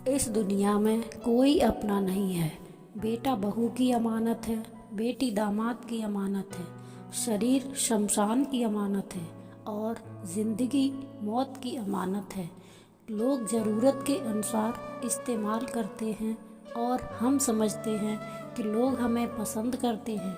इस दुनिया में कोई अपना नहीं है। बेटा बहू की अमानत है, बेटी दामाद की अमानत है, शरीर शमशान की अमानत है और ज़िंदगी मौत की अमानत है। लोग ज़रूरत के अनुसार इस्तेमाल करते हैं और हम समझते हैं कि लोग हमें पसंद करते हैं।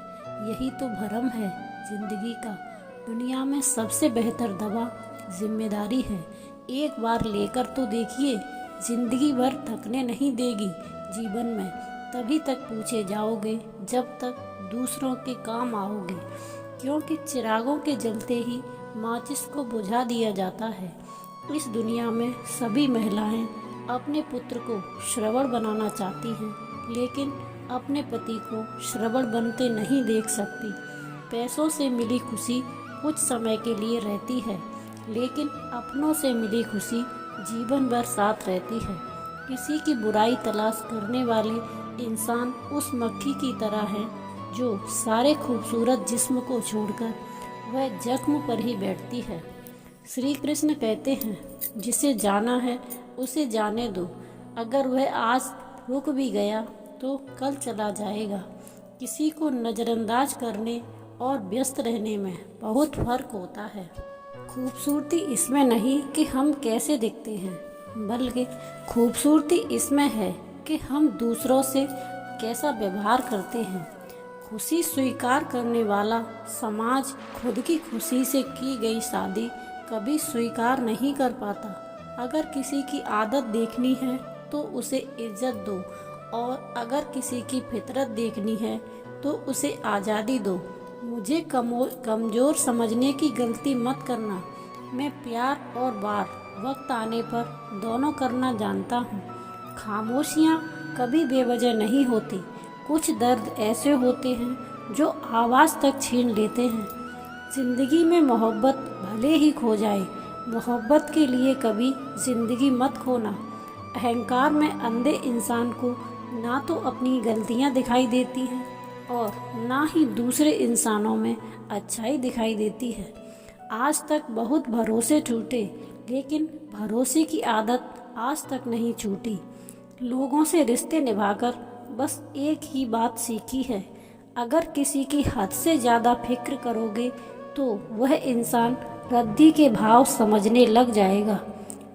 यही तो भरम है ज़िंदगी का। दुनिया में सबसे बेहतर दवा जिम्मेदारी है। एक बार लेकर तो देखिए, जिंदगी भर थकने नहीं देगी। जीवन में तभी तक पूछे जाओगे जब तक दूसरों के काम आओगे, क्योंकि चिरागों के जलते ही माचिस को बुझा दिया जाता है। इस दुनिया में सभी महिलाएं अपने पुत्र को श्रवण बनाना चाहती हैं, लेकिन अपने पति को श्रवण बनते नहीं देख सकती। पैसों से मिली खुशी कुछ समय के लिए रहती है, लेकिन अपनों से मिली खुशी जीवन भर साथ रहती है। किसी की बुराई तलाश करने वाले इंसान उस मक्खी की तरह हैं जो सारे खूबसूरत जिस्म को छोड़कर वह जख्म पर ही बैठती है। श्री कृष्ण कहते हैं, जिसे जाना है उसे जाने दो। अगर वह आज रुक भी गया तो कल चला जाएगा। किसी को नज़रअंदाज करने और व्यस्त रहने में बहुत फर्क होता है। खूबसूरती इसमें नहीं कि हम कैसे दिखते हैं, बल्कि खूबसूरती इसमें है कि हम दूसरों से कैसा व्यवहार करते हैं। खुशी स्वीकार करने वाला समाज खुद की खुशी से की गई शादी कभी स्वीकार नहीं कर पाता। अगर किसी की आदत देखनी है तो उसे इज्जत दो, और अगर किसी की फितरत देखनी है तो उसे आज़ादी दो। मुझे कमज़ोर समझने की गलती मत करना। मैं प्यार और वार वक्त आने पर दोनों करना जानता हूँ। खामोशियाँ कभी बेवजह नहीं होती। कुछ दर्द ऐसे होते हैं जो आवाज़ तक छीन लेते हैं। ज़िंदगी में मोहब्बत भले ही खो जाए, मोहब्बत के लिए कभी ज़िंदगी मत खोना। अहंकार में अंधे इंसान को ना तो अपनी गलतियाँ दिखाई देती हैं और ना ही दूसरे इंसानों में अच्छाई दिखाई देती है। आज तक बहुत भरोसे टूटे, लेकिन भरोसे की आदत आज तक नहीं छूटी। लोगों से रिश्ते निभाकर बस एक ही बात सीखी है, अगर किसी की हद से ज़्यादा फिक्र करोगे तो वह इंसान रद्दी के भाव समझने लग जाएगा।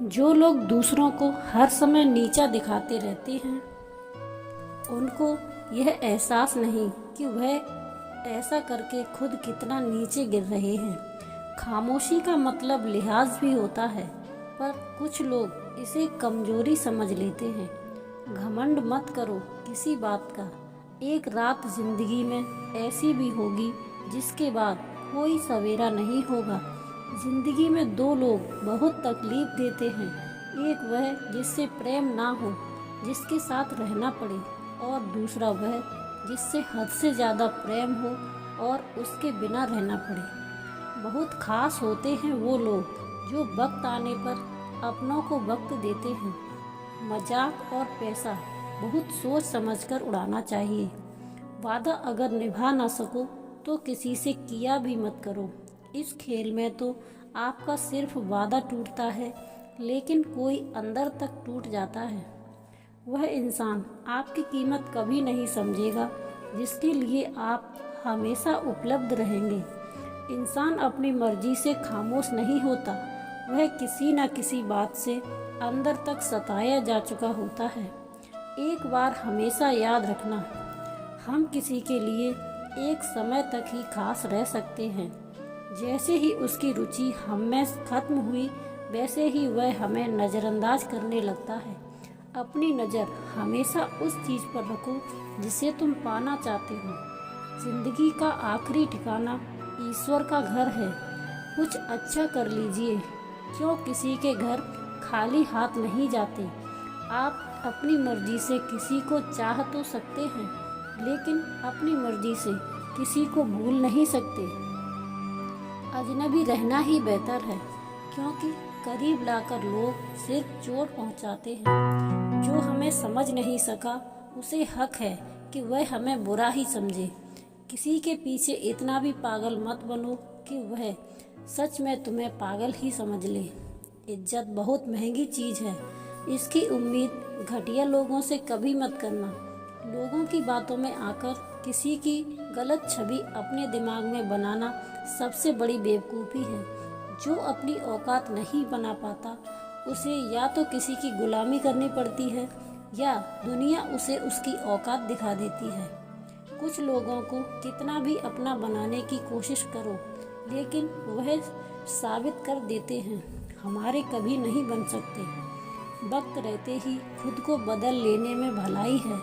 जो लोग दूसरों को हर समय नीचा दिखाते रहते हैं, उनको यह एहसास नहीं कि वह ऐसा करके खुद कितना नीचे गिर रहे हैं। खामोशी का मतलब लिहाज भी होता है, पर कुछ लोग इसे कमजोरी समझ लेते हैं। घमंड मत करो किसी बात का। एक रात जिंदगी में ऐसी भी होगी जिसके बाद कोई सवेरा नहीं होगा। जिंदगी में दो लोग बहुत तकलीफ देते हैं, एक वह जिससे प्रेम ना हो, जिसके साथ रहना पड़े, और दूसरा वह जिससे हद से ज़्यादा प्रेम हो और उसके बिना रहना पड़े। बहुत खास होते हैं वो लोग जो वक्त आने पर अपनों को वक्त देते हैं। मजाक और पैसा बहुत सोच समझकर उड़ाना चाहिए। वादा अगर निभा ना सको तो किसी से किया भी मत करो। इस खेल में तो आपका सिर्फ वादा टूटता है, लेकिन कोई अंदर तक टूट जाता है। वह इंसान आपकी कीमत कभी नहीं समझेगा जिसके लिए आप हमेशा उपलब्ध रहेंगे। इंसान अपनी मर्जी से खामोश नहीं होता, वह किसी न किसी बात से अंदर तक सताया जा चुका होता है। एक बार हमेशा याद रखना, हम किसी के लिए एक समय तक ही खास रह सकते हैं। जैसे ही उसकी रुचि हम में खत्म हुई, वैसे ही वह हमें नज़रअंदाज करने लगता है। अपनी नज़र हमेशा उस चीज़ पर रखो जिसे तुम पाना चाहते हो। जिंदगी का आखिरी ठिकाना ईश्वर का घर है। कुछ अच्छा कर लीजिए, क्यों किसी के घर खाली हाथ नहीं जाते। आप अपनी मर्जी से किसी को चाह तो सकते हैं, लेकिन अपनी मर्जी से किसी को भूल नहीं सकते। अजनबी रहना ही बेहतर है, क्योंकि करीब लाकर लोग सिर्फ चोट पहुंचाते हैं। जो हमें समझ नहीं सका उसे हक है कि वह हमें बुरा ही समझे। किसी के पीछे इतना भी पागल मत बनो कि वह सच में तुम्हें पागल ही समझ ले। इज्जत बहुत महंगी चीज़ है, इसकी उम्मीद घटिया लोगों से कभी मत करना। लोगों की बातों में आकर किसी की गलत छवि अपने दिमाग में बनाना सबसे बड़ी बेवकूफ़ी है। जो अपनी औकात नहीं बना पाता उसे या तो किसी की गुलामी करनी पड़ती है या दुनिया उसे उसकी औकात दिखा देती है। कुछ लोगों को कितना भी अपना बनाने की कोशिश करो, लेकिन वह साबित कर देते हैं हमारे कभी नहीं बन सकते। वक्त रहते ही खुद को बदल लेने में भलाई है,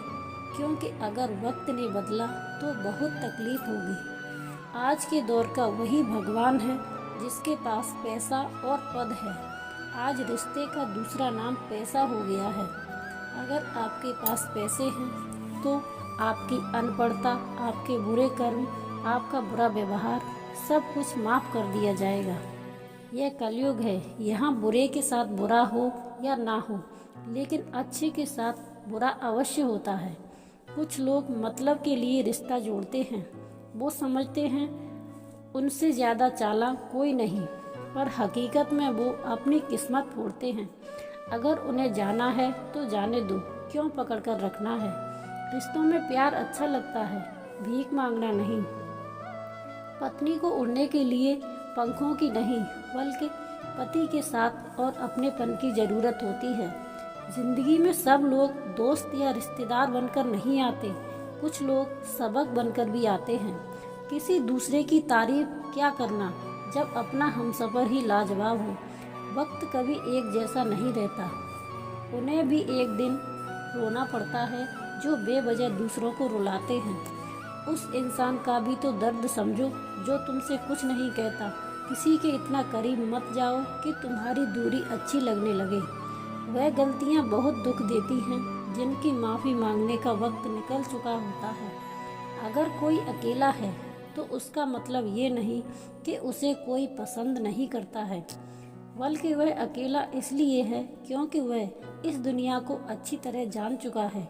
क्योंकि अगर वक्त ने बदला तो बहुत तकलीफ होगी। आज के दौर का वही भगवान है जिसके पास पैसा और पद है। आज रिश्ते का दूसरा नाम पैसा हो गया है। अगर आपके पास पैसे हैं तो आपकी अनपढ़ता, आपके बुरे कर्म, आपका बुरा व्यवहार सब कुछ माफ़ कर दिया जाएगा। यह कलयुग है, यहाँ बुरे के साथ बुरा हो या ना हो, लेकिन अच्छे के साथ बुरा अवश्य होता है। कुछ लोग मतलब के लिए रिश्ता जोड़ते हैं। वो समझते हैं उनसे ज़्यादा चालाक कोई नहीं, पर हकीकत में वो अपनी किस्मत फोड़ते हैं। अगर उन्हें जाना है तो जाने दो, क्यों पकड़ कर रखना है। रिश्तों में प्यार अच्छा लगता है, भीख मांगना नहीं। पत्नी को उड़ने के लिए पंखों की नहीं, बल्कि पति के साथ और अपनेपन की ज़रूरत होती है। जिंदगी में सब लोग दोस्त या रिश्तेदार बनकर नहीं आते, कुछ लोग सबक बनकर भी आते हैं। किसी दूसरे की तारीफ क्या करना जब अपना हमसफर ही लाजवाब हो। वक्त कभी एक जैसा नहीं रहता, उन्हें भी एक दिन रोना पड़ता है जो बेवजह दूसरों को रुलाते हैं। उस इंसान का भी तो दर्द समझो जो तुमसे कुछ नहीं कहता। किसी के इतना करीब मत जाओ कि तुम्हारी दूरी अच्छी लगने लगे। वह गलतियां बहुत दुख देती हैं जिनकी माफ़ी मांगने का वक्त निकल चुका होता है। अगर कोई अकेला है तो उसका मतलब ये नहीं कि उसे कोई पसंद नहीं करता है, बल्कि वह अकेला इसलिए है क्योंकि वह इस दुनिया को अच्छी तरह जान चुका है।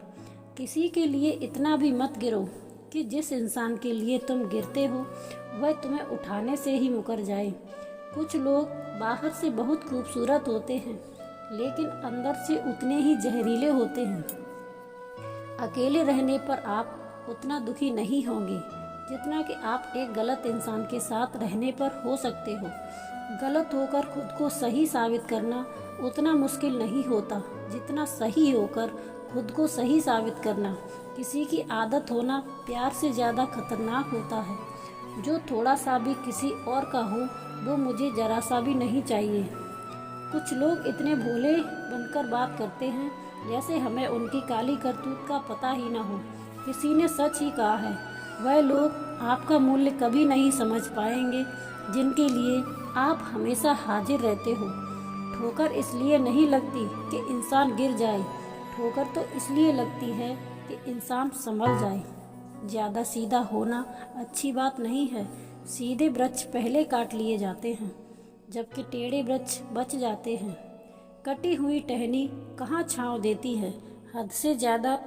किसी के लिए इतना भी मत गिरो कि जिस इंसान के लिए तुम गिरते हो वह तुम्हें उठाने से ही मुकर जाए। कुछ लोग बाहर से बहुत खूबसूरत होते हैं, लेकिन अंदर से उतने ही जहरीले होते हैं। अकेले रहने पर आप उतना दुखी नहीं होंगे जितना कि आप एक गलत इंसान के साथ रहने पर हो सकते हो। गलत होकर खुद को सही साबित करना उतना मुश्किल नहीं होता जितना सही होकर खुद को सही साबित करना। किसी की आदत होना प्यार से ज़्यादा खतरनाक होता है। जो थोड़ा सा भी किसी और का हो वो मुझे ज़रा सा भी नहीं चाहिए। कुछ लोग इतने भोले बनकर बात करते हैं जैसे हमें उनकी काली करतूत का पता ही ना हो। किसी ने सच ही कहा है, वह लोग आपका मूल्य कभी नहीं समझ पाएंगे जिनके लिए आप हमेशा हाजिर रहते हो। ठोकर इसलिए नहीं लगती कि इंसान गिर जाए, ठोकर तो इसलिए लगती है कि इंसान संभल जाए। ज़्यादा सीधा होना अच्छी बात नहीं है। सीधे वृक्ष पहले काट लिए जाते हैं, जबकि टेढ़े वृक्ष बच जाते हैं। कटी हुई टहनी कहाँ छांव देती है। हद से ज़्यादा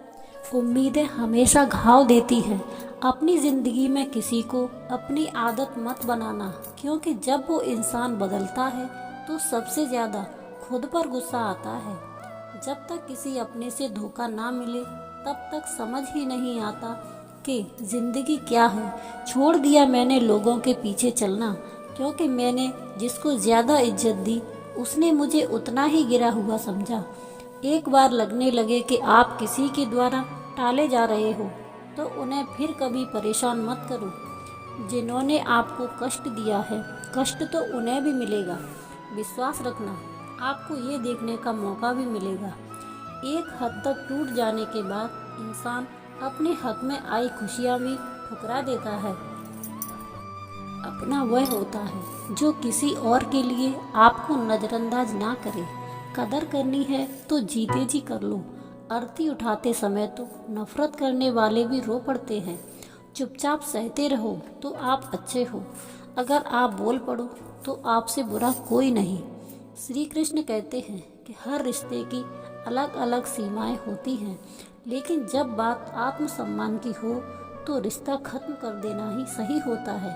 उम्मीदें हमेशा घाव देती हैं। अपनी ज़िंदगी में किसी को अपनी आदत मत बनाना, क्योंकि जब वो इंसान बदलता है तो सबसे ज़्यादा खुद पर गुस्सा आता है। जब तक किसी अपने से धोखा ना मिले तब तक समझ ही नहीं आता कि ज़िंदगी क्या है। छोड़ दिया मैंने लोगों के पीछे चलना, क्योंकि मैंने जिसको ज़्यादा इज्जत दी उसने मुझे उतना ही गिरा हुआ समझा। एक बार लगने लगे कि आप किसी के द्वारा टाले जा रहे हो तो उन्हें फिर कभी परेशान मत करो। जिन्होंने आपको कष्ट दिया है, कष्ट तो उन्हें भी मिलेगा। विश्वास रखना, आपको ये देखने का मौका भी मिलेगा। एक हद तक टूट जाने के बाद इंसान अपने हक में आई खुशियाँ भी ठुकरा देता है। अपना वह होता है जो किसी और के लिए आपको नज़रअंदाज ना करे। कदर करनी है तो जीते जी कर लो। अर्थी उठाते समय तो नफरत करने वाले भी रो पड़ते हैं। चुपचाप सहते रहो तो आप अच्छे हो। अगर आप बोल पड़ो तो आपसे बुरा कोई नहीं। श्री कृष्ण कहते हैं कि हर रिश्ते की अलग अलग सीमाएं होती हैं, लेकिन जब बात आत्मसम्मान की हो तो रिश्ता खत्म कर देना ही सही होता है।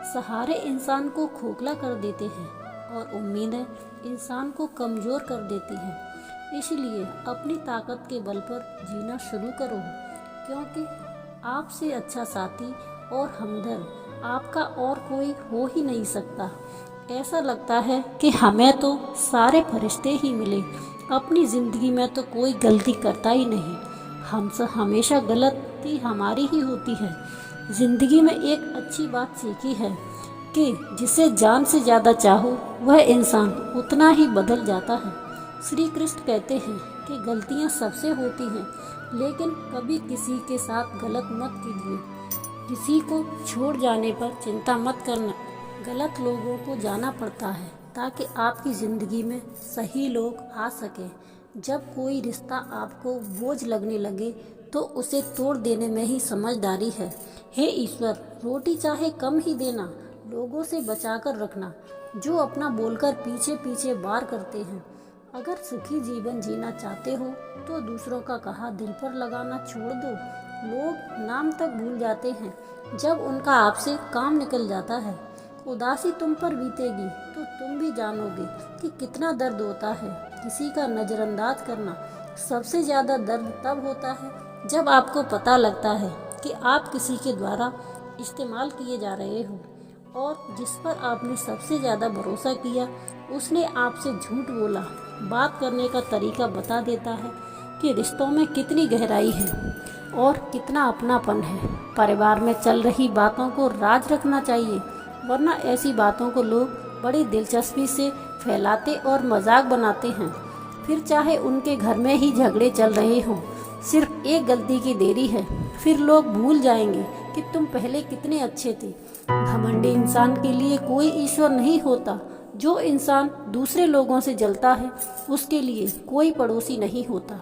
सहारे इंसान को खोखला कर देते हैं और उम्मीदें इंसान को कमज़ोर कर देती हैं। इसलिए अपनी ताकत के बल पर जीना शुरू करो, क्योंकि आपसे अच्छा साथी और हमदर्द आपका और कोई हो ही नहीं सकता। ऐसा लगता है कि हमें तो सारे फरिश्ते ही मिले, अपनी ज़िंदगी में तो कोई गलती करता ही नहीं। हमसे हमेशा गलती हमारी ही होती है। ज़िंदगी में एक अच्छी बात सीखी है कि जिसे जान से ज़्यादा चाहो वह इंसान उतना ही बदल जाता है। श्री कृष्ण कहते हैं कि गलतियाँ सबसे होती हैं, लेकिन कभी किसी के साथ गलत मत कीजिए। किसी को छोड़ जाने पर चिंता मत करना। गलत लोगों को जाना पड़ता है ताकि आपकी ज़िंदगी में सही लोग आ सकें। जब कोई रिश्ता आपको बोझ लगने लगे तो उसे तोड़ देने में ही समझदारी है। हे ईश्वर, रोटी चाहे कम ही देना, लोगों से बचाकर रखना जो अपना बोलकर पीछे पीछे वार करते हैं। अगर सुखी जीवन जीना चाहते हो तो दूसरों का कहा दिल पर लगाना छोड़ दो। लोग नाम तक भूल जाते हैं जब उनका आपसे काम निकल जाता है। उदासी तुम पर बीतेगी तो तुम भी जानोगे कि कितना दर्द होता है। किसी का नज़रअंदाज करना सबसे ज़्यादा दर्द तब होता है जब आपको पता लगता है कि आप किसी के द्वारा इस्तेमाल किए जा रहे हो और जिस पर आपने सबसे ज़्यादा भरोसा किया उसने आपसे झूठ बोला। बात करने का तरीका बता देता है कि रिश्तों में कितनी गहराई है और कितना अपनापन है। परिवार में चल रही बातों को राज रखना चाहिए, वरना ऐसी बातों को लोग बड़ी दिलचस्पी से फैलाते और मजाक बनाते हैं। फिर चाहे उनके घर में ही झगड़े चल रहे हों, सिर्फ एक गलती की देरी है, फिर लोग भूल जाएंगे कि तुम पहले कितने अच्छे थे। घमंडी इंसान के लिए कोई ईश्वर नहीं होता। जो इंसान दूसरे लोगों से जलता है उसके लिए कोई पड़ोसी नहीं होता।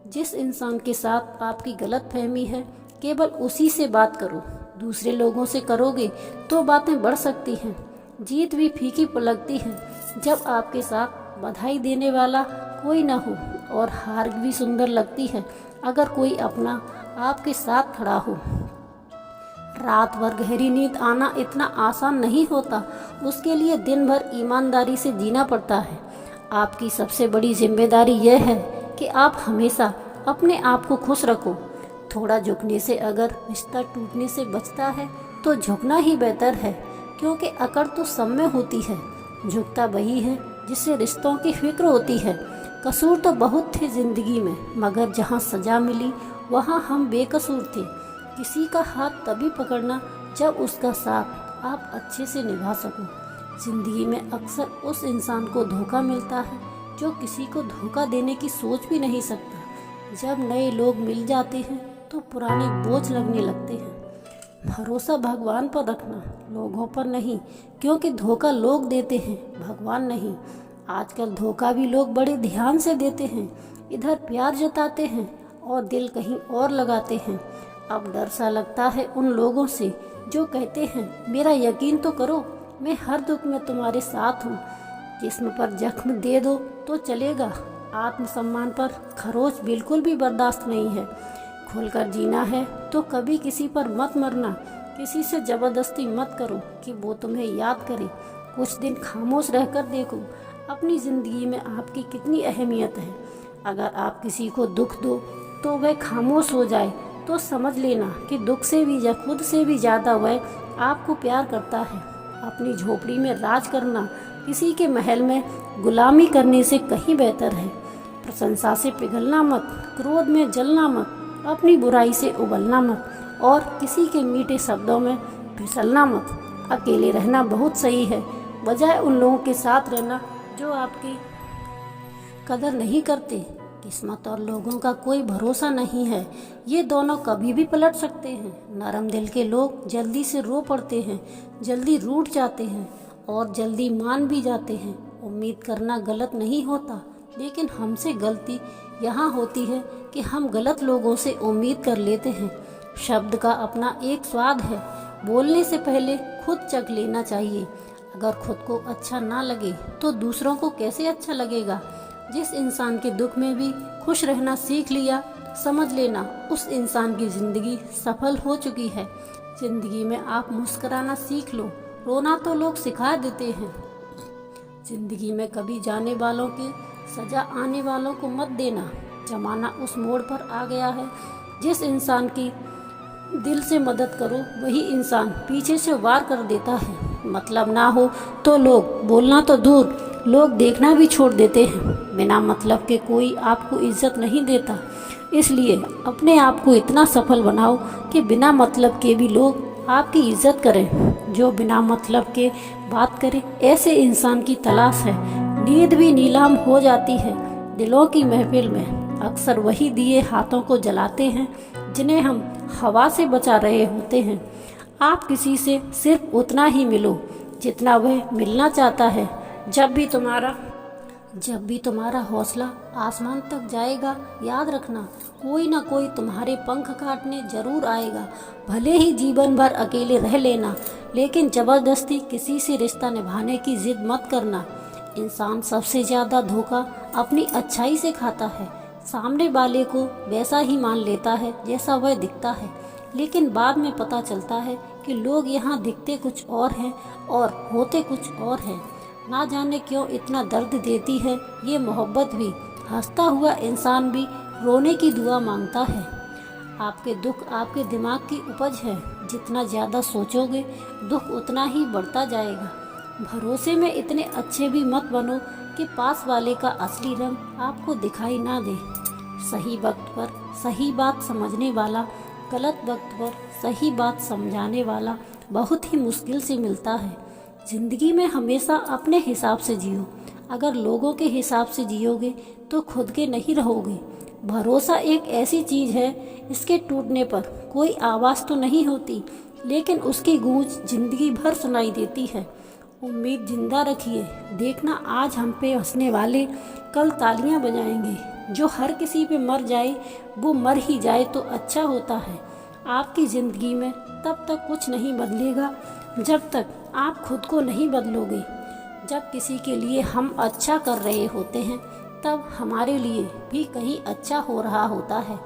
जिस इंसान के साथ आपकी गलतफहमी है केवल उसी से बात करो। दूसरे लोगों से करोगे तो बातें बढ़ सकती हैं। जीत भी फीकी लगती है जब आपके साथ बधाई देने वाला कोई न हो, और हार भी सुंदर लगती है अगर कोई अपना आपके साथ खड़ा हो। रात भर गहरी नींद आना इतना आसान नहीं होता, उसके लिए दिन भर ईमानदारी से जीना पड़ता है। आपकी सबसे बड़ी जिम्मेदारी यह है कि आप हमेशा अपने आप को खुश रखो। थोड़ा झुकने से अगर रिश्ता टूटने से बचता है तो झुकना ही बेहतर है, क्योंकि अकड़ तो सब में होती है, झुकता वही है जिससे रिश्तों की फिक्र होती है। कसूर तो बहुत थे जिंदगी में, मगर जहाँ सजा मिली वहाँ हम बेकसूर थे। किसी का हाथ तभी पकड़ना जब उसका साथ आप अच्छे से निभा सको। जिंदगी में अक्सर उस इंसान को धोखा मिलता है जो किसी को धोखा देने की सोच भी नहीं सकता। जब नए लोग मिल जाते हैं तो पुराने बोझ लगने लगते हैं। भरोसा भगवान पर रखना, लोगों पर नहीं, क्योंकि धोखा लोग देते हैं, भगवान नहीं। आजकल धोखा भी लोग बड़े ध्यान से देते हैं, इधर प्यार जताते हैं और दिल कहीं और लगाते हैं। अब डर सा लगता है उन लोगों से जो कहते हैं मेरा यकीन तो करो, मैं हर दुख में तुम्हारे साथ हूँ। जिस्म पर जख्म दे दो तो चलेगा, आत्मसम्मान पर खरोच बिल्कुल भी बर्दाश्त नहीं है। खुलकर जीना है तो कभी किसी पर मत मरना, किसी से ज़बरदस्ती मत करो कि वो तुम्हें याद करे। कुछ दिन खामोश रहकर देखो अपनी ज़िंदगी में आपकी कितनी अहमियत है। अगर आप किसी को दुख दो तो वह खामोश हो जाए तो समझ लेना कि दुख से भी या खुद से भी ज़्यादा वह आपको प्यार करता है। अपनी झोपड़ी में राज करना किसी के महल में गुलामी करने से कहीं बेहतर है। प्रशंसा से पिघलना मत, क्रोध में जलना मत, अपनी बुराई से उबलना मत और किसी के मीठे शब्दों में फिसलना मत। अकेले रहना बहुत सही है, बजाय उन लोगों के साथ रहना जो आपकी कदर नहीं करते। किस्मत और लोगों का कोई भरोसा नहीं है, ये दोनों कभी भी पलट सकते हैं। नरम दिल के लोग जल्दी से रो पड़ते हैं, जल्दी रूठ जाते हैं और जल्दी मान भी जाते हैं। उम्मीद करना गलत नहीं होता, लेकिन हमसे गलती यहाँ होती है कि हम गलत लोगों से उम्मीद कर लेते हैं। शब्द का अपना एक स्वाद है, बोलने से पहले खुद चख लेना चाहिए। अगर खुद को अच्छा ना लगे तो दूसरों को कैसे अच्छा लगेगा। जिस इंसान के दुख में भी खुश रहना सीख लिया, समझ लेना उस इंसान की ज़िंदगी सफल हो चुकी है। ज़िंदगी में आप मुस्कुराना सीख लो, रोना तो लोग सिखा देते हैं। ज़िंदगी में कभी जाने वालों के सजा आने वालों को मत देना। जमाना उस मोड़ पर आ गया है, जिस इंसान की दिल से मदद करो वही इंसान पीछे से वार कर देता है। मतलब ना हो तो लोग बोलना तो दूर, लोग देखना भी छोड़ देते हैं। बिना मतलब के कोई आपको इज्जत नहीं देता, इसलिए अपने आप को इतना सफल बनाओ कि बिना मतलब के भी लोग आपकी इज्जत करें। जो बिना मतलब के बात करे ऐसे इंसान की तलाश है। नींद भी नीलाम हो जाती है दिलों की महफिल में। अक्सर वही दिए हाथों को जलाते हैं जिन्हें हम हवा से बचा रहे होते हैं। आप किसी से सिर्फ उतना ही मिलो जितना वह मिलना चाहता है। जब भी तुम्हारा हौसला आसमान तक जाएगा, याद रखना कोई ना कोई तुम्हारे पंख काटने जरूर आएगा। भले ही जीवन भर अकेले रह लेना, लेकिन जबरदस्ती किसी से रिश्ता निभाने की जिद मत करना। इंसान सबसे ज़्यादा धोखा अपनी अच्छाई से खाता है। सामने वाले को वैसा ही मान लेता है जैसा वह दिखता है, लेकिन बाद में पता चलता है कि लोग यहाँ दिखते कुछ और हैं और होते कुछ और हैं। ना जाने क्यों इतना दर्द देती है ये मोहब्बत भी। हंसता हुआ इंसान भी रोने की दुआ मांगता है। आपके दुख आपके दिमाग की उपज है। जितना ज़्यादा सोचोगे दुख उतना ही बढ़ता जाएगा। भरोसे में इतने अच्छे भी मत बनो कि पास वाले का असली रंग आपको दिखाई ना दे। सही वक्त पर सही बात समझने वाला, गलत वक्त पर सही बात समझाने वाला बहुत ही मुश्किल से मिलता है। जिंदगी में हमेशा अपने हिसाब से जियो। अगर लोगों के हिसाब से जियोगे तो खुद के नहीं रहोगे। भरोसा एक ऐसी चीज़ है, इसके टूटने पर कोई आवाज़ तो नहीं होती, लेकिन उसकी गूंज जिंदगी भर सुनाई देती है। उम्मीद जिंदा रखिए। देखना आज हम पे हंसने वाले कल तालियां बजाएंगे। जो हर किसी पे मर जाए वो मर ही जाए तो अच्छा होता है। आपकी ज़िंदगी में तब तक कुछ नहीं बदलेगा जब तक आप खुद को नहीं बदलोगे। जब किसी के लिए हम अच्छा कर रहे होते हैं तब हमारे लिए भी कहीं अच्छा हो रहा होता है।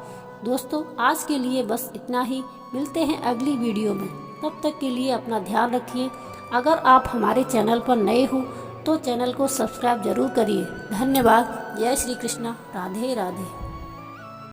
दोस्तों, आज के लिए बस इतना ही। मिलते हैं अगली वीडियो में। तब तक के लिए अपना ध्यान रखिए। अगर आप हमारे चैनल पर नए हो तो चैनल को सब्सक्राइब जरूर करिए। धन्यवाद। जय श्री कृष्णा। राधे राधे।